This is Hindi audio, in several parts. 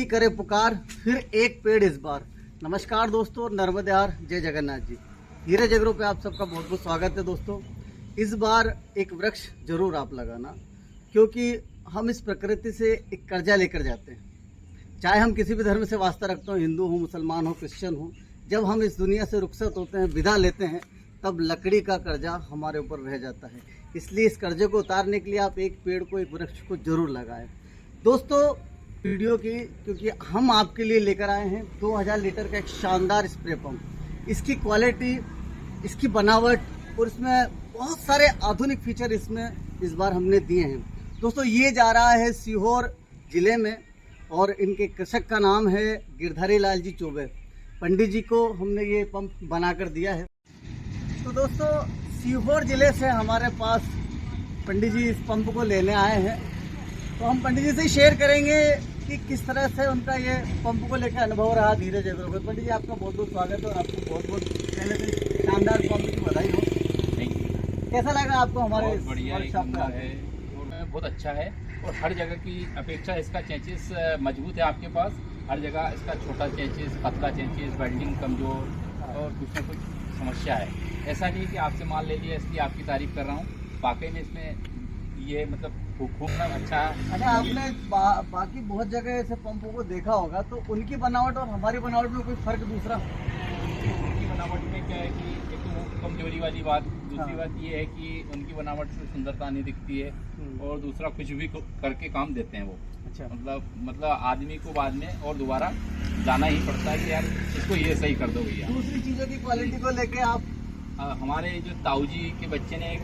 करे पुकार, फिर एक पेड़ इस बार। नमस्कार दोस्तों, नर्मदेहार, जय जगन्नाथ जी। धीरज एग्रो पे आप सबका बहुत बहुत स्वागत है दोस्तों। इस बार एक वृक्ष जरूर आप लगाना, क्योंकि हम इस प्रकृति से एक कर्जा लेकर जाते हैं। चाहे हम किसी भी धर्म से वास्ता रखते हो, हिंदू हो, मुसलमान हो, क्रिश्चियन हो, जब हम इस दुनिया से रुखसत होते हैं, विदा लेते हैं, तब लकड़ी का कर्जा हमारे ऊपर रह जाता है। इसलिए इस कर्जे को उतारने के लिए आप एक पेड़ को, एक वृक्ष को जरूर लगाएं दोस्तों। वीडियो की, क्योंकि हम आपके लिए लेकर आए हैं 2000 लीटर का एक शानदार स्प्रे पंप। इसकी क्वालिटी, इसकी बनावट और इसमें बहुत सारे आधुनिक फीचर इसमें इस बार हमने दिए हैं दोस्तों। ये जा रहा है सीहोर जिले में और इनके कृषक का नाम है गिरधारी लाल जी चौबे। पंडित जी को हमने ये पंप बनाकर दिया है। तो दोस्तों, सीहोर जिले से हमारे पास पंडित जी इस पंप को लेने आए हैं, तो हम पंडित जी से शेयर करेंगे कि किस तरह से उनका ये पंप को लेकर अनुभव रहा धीरज एग्रो में। पंडित जी, आपका बहुत बहुत स्वागत है और आपको बहुत बहुत पहले से शानदार पंप की बधाई हो। Thank you. कैसा लगा आपको हमारे बढ़िया वर्कशॉप में? है और बहुत अच्छा है और हर जगह की अपेक्षा इसका चेंचेस मजबूत है आपके पास। हर जगह इसका छोटा चेंचेस, पतला चेंचेस, वेल्डिंग कमजोर और कुछ ना कुछ समस्या है। ऐसा नहीं कि आपसे माल ले लिया इसलिए आपकी तारीफ कर रहा हूँ। वाकई में इसमें ये मतलब खूब अच्छा है। अच्छा, आपने बाकी बहुत जगह ऐसे पंपों को देखा होगा, तो उनकी बनावट और हमारी बनावट में कोई फर्क दूसरा? उनकी बनावट में क्या है कि एक तो कमजोरी वाली बात, दूसरी बात ये है कि उनकी बनावट से सुंदरता नहीं दिखती है और दूसरा कुछ भी करके काम देते हैं वो। अच्छा, मतलब आदमी को बाद में और दोबारा जाना ही पड़ता है कि यार इसको ये सही कर दो भैया। दूसरी चीज़ों की क्वालिटी को लेके आप हमारे जो ताऊ जी के बच्चे ने एक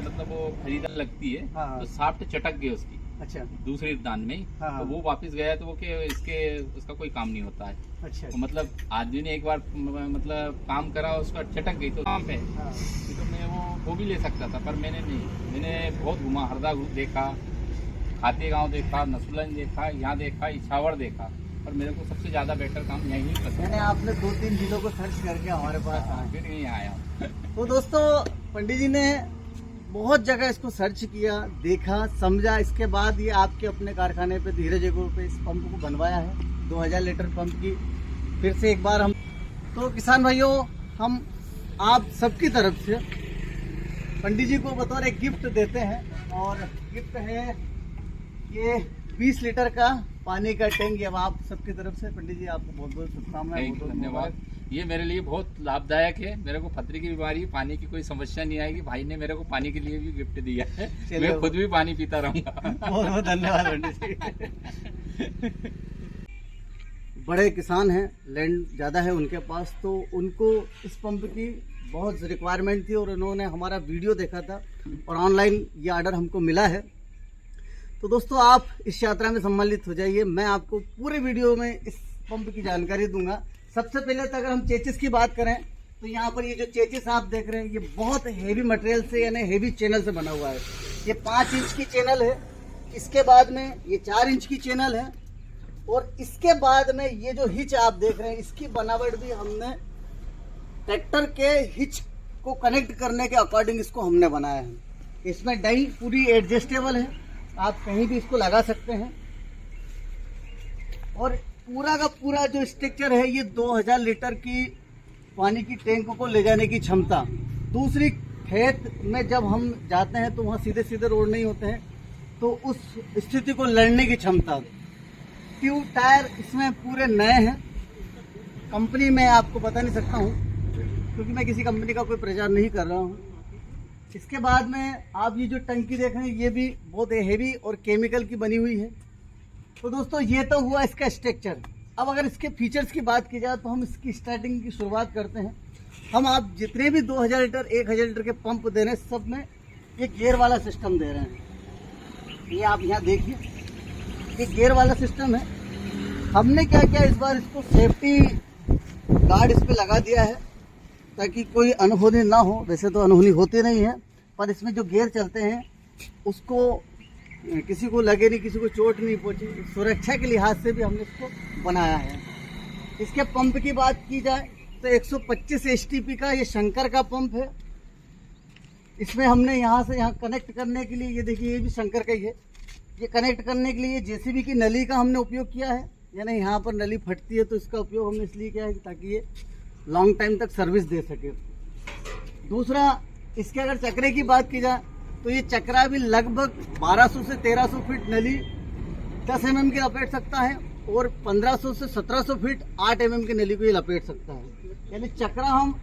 मतलब वो खरीदा लगती है, हाँ। तो साफ्ट चटक गई उसकी अच्छा दूसरे दान में ही। हाँ। तो वो वापस गया तो वो कि उसका कोई काम नहीं होता है। अच्छा, तो मतलब आदमी ने एक बार मतलब काम करा, उसका चटक गई तो काम पे हाँ। तो मैं वो भी ले सकता था, पर मैंने नहीं। मैंने बहुत घुमा, हरदा देखा, खाते गांव देखा, नसुलन देखा, यहाँ देखा, इछावर देखा, और मेरे को सबसे ज्यादा बेटर काम यही पसंद है। आपने 2-3 जिलों को सर्च करके हमारे पास आए, फिर यहीं आया हूँ। तो दोस्तों पंडित जी ने बहुत जगह इसको सर्च किया, देखा, समझा। इसके बाद ये आपके अपने कारखाने पे धीरज एग्रो पे इस पंप को बनवाया है 2000 लीटर पंप की। फिर से एक बार हम तो किसान भाइयों, हम आप सबकी तरफ से पंडित जी को बतौर एक गिफ्ट देते हैं, और गिफ्ट है ये 20 लीटर का पानी का टैंक। अब आप सबकी तरफ से पंडित जी आपको बहुत बहुत शुभकामनाएं, बहुत बहुत धन्यवाद। ये मेरे लिए बहुत लाभदायक है। मेरे को पथरी की बीमारी, पानी की कोई समस्या नहीं आएगी। भाई ने मेरे को पानी के लिए भी गिफ्ट दिया है, मैं खुद भी पानी पीता रहूंगा। बहुत बहुत धन्यवाद पंडित जी। बड़े किसान हैं, लैंड ज़्यादा है उनके पास, तो उनको इस पंप की बहुत रिक्वायरमेंट थी और उन्होंने हमारा वीडियो देखा था और ऑनलाइन ये ऑर्डर हमको मिला है। तो दोस्तों, आप इस यात्रा में सम्मिलित हो जाइए। मैं आपको पूरे वीडियो में इस पंप की जानकारी दूंगा। सबसे पहले तो अगर हम चेचिस की बात करें, तो यहाँ पर ये जो चेचिस आप देख रहे हैं, ये बहुत हेवी मटेरियल से, यानी हेवी चैनल से बना हुआ है। ये 5 इंच की चैनल है, इसके बाद में ये 4 इंच की चैनल है, और इसके बाद में ये जो हिच आप देख रहे हैं, इसकी बनावट भी हमने ट्रैक्टर के हिच को कनेक्ट करने के अकॉर्डिंग इसको हमने बनाया है। इसमें डाई पूरी एडजस्टेबल है, आप कहीं भी इसको लगा सकते हैं। और पूरा का पूरा जो स्ट्रक्चर है, ये 2000 लीटर की पानी की टैंक को ले जाने की क्षमता। दूसरी, खेत में जब हम जाते हैं तो वहाँ सीधे सीधे रोड नहीं होते हैं, तो उस स्थिति को लड़ने की क्षमता। ट्यूब टायर इसमें पूरे नए हैं। कंपनी में आपको बता नहीं सकता हूँ, क्योंकि मैं किसी कंपनी का कोई प्रचार नहीं कर रहा हूँ। इसके बाद में आप ये जो टंकी देख रहे हैं, ये भी बहुत हेवी और केमिकल की बनी हुई है। तो दोस्तों, ये तो हुआ इसका स्ट्रक्चर। अब अगर इसके फीचर्स की बात की जाए, तो हम इसकी स्टार्टिंग की शुरुआत करते हैं। हम आप जितने भी 2000 लीटर, 1000 लीटर के पंप दे रहे हैं, सब में ये गियर वाला सिस्टम दे रहे हैं। ये आप यहाँ देखिए, ये गियर वाला सिस्टम है। हमने क्या किया, इस बार इसको सेफ्टी गार्ड इस पर लगा दिया है, ताकि कोई अनहोनी ना हो। वैसे तो अनहोनी होती नहीं है, पर इसमें जो गियर चलते हैं उसको किसी को लगे नहीं, किसी को चोट नहीं पहुंचे, सुरक्षा के लिहाज से भी हमने इसको बनाया है। इसके पंप की बात की जाए तो 125 एचटीपी का ये शंकर का पंप है। इसमें हमने यहाँ से यहाँ कनेक्ट करने के लिए, ये देखिए, ये भी शंकर का ही है। ये कनेक्ट करने के लिए जेसीबी की नली का हमने उपयोग किया है। यानी यहाँ पर नली फटती है तो इसका उपयोग हमने इसलिए किया है ताकि ये लॉन्ग टाइम तक सर्विस दे सके। दूसरा, इसके अगर चक्रे की बात की जाए तो ये चक्रा भी लगभग 1200 से 1300 फीट नली 10 mm की लपेट सकता है और 1500 से 1700 फीट 8 mm की नली को ये लपेट सकता है। यानी चक्रा हम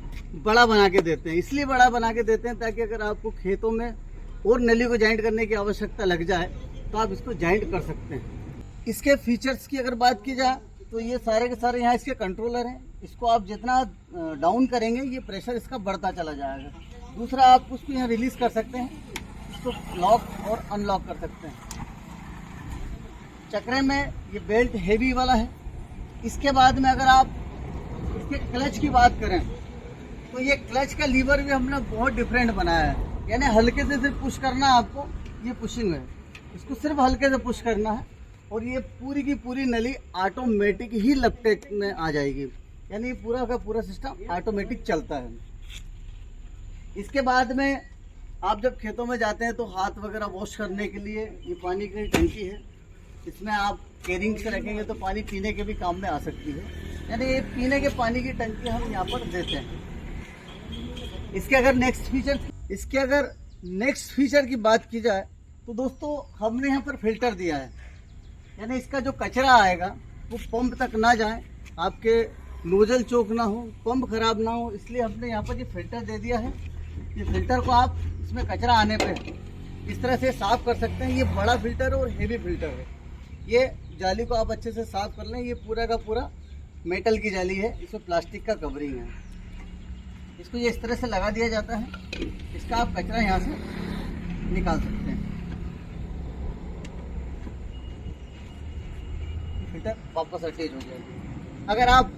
बड़ा बना के देते हैं, इसलिए बड़ा बना के देते हैं ताकि अगर आपको खेतों में और नली को जॉइंट करने की आवश्यकता लग जाए तो आप इसको जॉइंट कर सकते हैं। इसके फीचर्स की अगर बात की जाए तो ये सारे के सारे यहाँ इसके कंट्रोलर हैं। इसको आप जितना डाउन करेंगे ये प्रेशर इसका बढ़ता चला जाएगा। दूसरा, आप उसको यहाँ रिलीज कर सकते हैं, इसको लॉक और अनलॉक कर सकते हैं। चक्रे में ये बेल्ट हेवी वाला है। इसके बाद में अगर आप इसके क्लच की बात करें तो ये क्लच का लीवर भी हमने बहुत डिफरेंट बनाया है। यानी हल्के से सिर्फ पुश करना है आपको, ये पुशिंग है, इसको सिर्फ हल्के से पुश करना है और ये पूरी की पूरी नली ऑटोमेटिक ही लपेट में आ जाएगी। यानी पूरा का पूरा सिस्टम ऑटोमेटिक चलता है। इसके बाद में आप जब खेतों में जाते हैं तो हाथ वगैरह वॉश करने के लिए ये पानी की टंकी है। इसमें आप केयरिंग से रखेंगे तो पानी पीने के भी काम में आ सकती है। यानी ये पीने के पानी की टंकी हम यहाँ पर देते हैं। इसके अगर नेक्स्ट फीचर की बात की जाए तो दोस्तों हमने यहाँ पर फिल्टर दिया है। यानी इसका जो कचरा आएगा वो पंप तक ना जाए, आपके नोजल चोक ना हो, पंप खराब ना हो, इसलिए हमने यहाँ पर ये फिल्टर दे दिया है। ये फिल्टर को आप इसमें कचरा आने पे इस तरह से साफ कर सकते हैं। ये बड़ा फिल्टर है और हेवी फिल्टर है। ये जाली को आप अच्छे से साफ कर लें। ये पूरा का पूरा मेटल की जाली है, इसमें प्लास्टिक का कवरिंग है। इसको ये इस तरह से लगा दिया जाता है। इसका आप कचरा यहाँ से निकाल सकते हैं। फिल्टर वापस अटैच हो जाएगा। अगर आप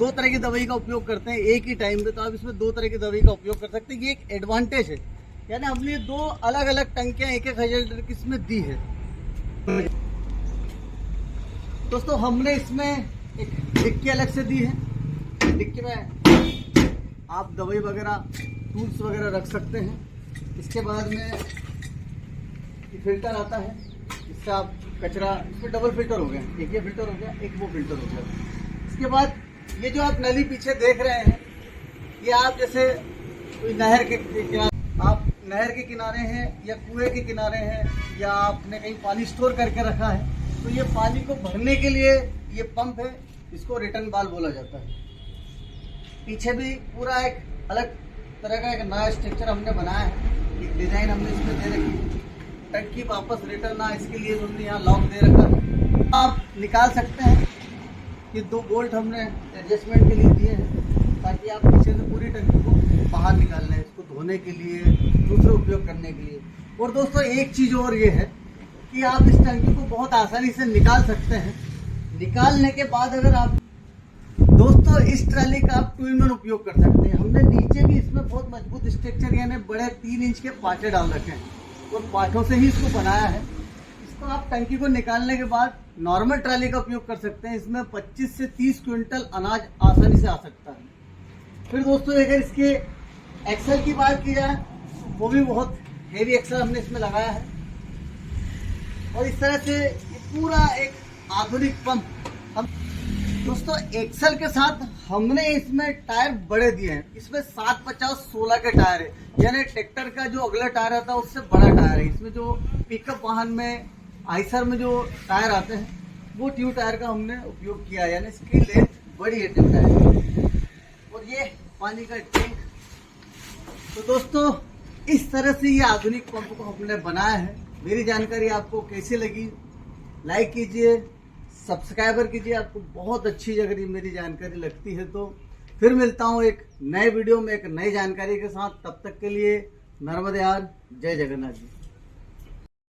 2 तरह की दवाई का उपयोग करते हैं एक ही टाइम पे तो आप इसमें 2 तरह की दवाई का उपयोग कर सकते हैं। ये एक एडवांटेज है। यानी हमने 2 अलग अलग टंकियां 1-1 लीटर की इसमें दी है। दोस्तों हमने इसमें एक डिक्की अलग से दी है। डिक्की में आप दवाई वगैरह टूल्स वगैरह रख सकते हैं। इसके बाद में ये फिल्टर आता है, इससे आप कचरा, इसमें डबल फिल्टर हो गया, एक ये फिल्टर हो गया, एक वो फिल्टर हो गया। इसके बाद ये जो आप नली पीछे देख रहे हैं, ये आप जैसे कोई नहर के किनारे हैं या कुएं के किनारे हैं या आपने कहीं पानी स्टोर करके रखा है तो ये पानी को भरने के लिए ये पंप है, इसको रिटर्न बाल बोला जाता है। पीछे भी पूरा एक अलग तरह का एक नया स्ट्रक्चर हमने बनाया है। एक डिजाइन हमने इसमें दे रखी है। टंकी वापस रिटर्न ना इसके लिए हमने यहाँ लॉक दे रखा है। आप निकाल सकते हैं। ये 2 बोल्ट हमने एडजस्टमेंट के लिए दिए हैं ताकि आप पीछे से पूरी टंकी को बाहर निकाल लें, इसको धोने के लिए, दूसरे उपयोग करने के लिए। और दोस्तों एक चीज़ और ये है कि आप इस टंकी को बहुत आसानी से निकाल सकते हैं। निकालने के बाद अगर आप दोस्तों इस ट्राली का आप 2-in-1 उपयोग कर सकते हैं। हमने नीचे भी इसमें बहुत मजबूत स्ट्रक्चर यानी बड़े 3 इंच के पाटे डाल रखे हैं और पाटों से ही इसको बनाया है। इसको आप टंकी को निकालने के बाद नॉर्मल ट्राली का उपयोग कर सकते हैं। इसमें 25 से 30 क्विंटल अनाज आसानी से आ सकता है। फिर दोस्तों अगर इसके एक्सल की बात की जाए वो भी बहुत हेवी एक्सल हमने इसमें लगाया है। और इस तरह से पूरा एक आधुनिक पंप हम दोस्तों एक्सल के साथ हमने इसमें टायर बड़े दिए हैं। इसमें 750-16 के टायर है। यानी ट्रैक्टर का जो अगला टायर आता है उससे बड़ा टायर है। इसमें जो पिकअप वाहन में आइसर में जो टायर आते हैं वो ट्यूब टायर का हमने उपयोग किया है। यानी इसकी लेंथ बड़ी है ट्यूब टायर। और ये पानी का टैंक। तो दोस्तों इस तरह से ये आधुनिक पंप को हमने बनाया है। मेरी जानकारी आपको कैसी लगी लाइक कीजिए, सब्सक्राइबर कीजिए। आपको बहुत अच्छी अगर ये मेरी जानकारी लगती है तो फिर मिलता हूँ एक नए वीडियो में एक नई जानकारी के साथ। तब तक के लिए नर्मदे यार, जय जगन्नाथ जी।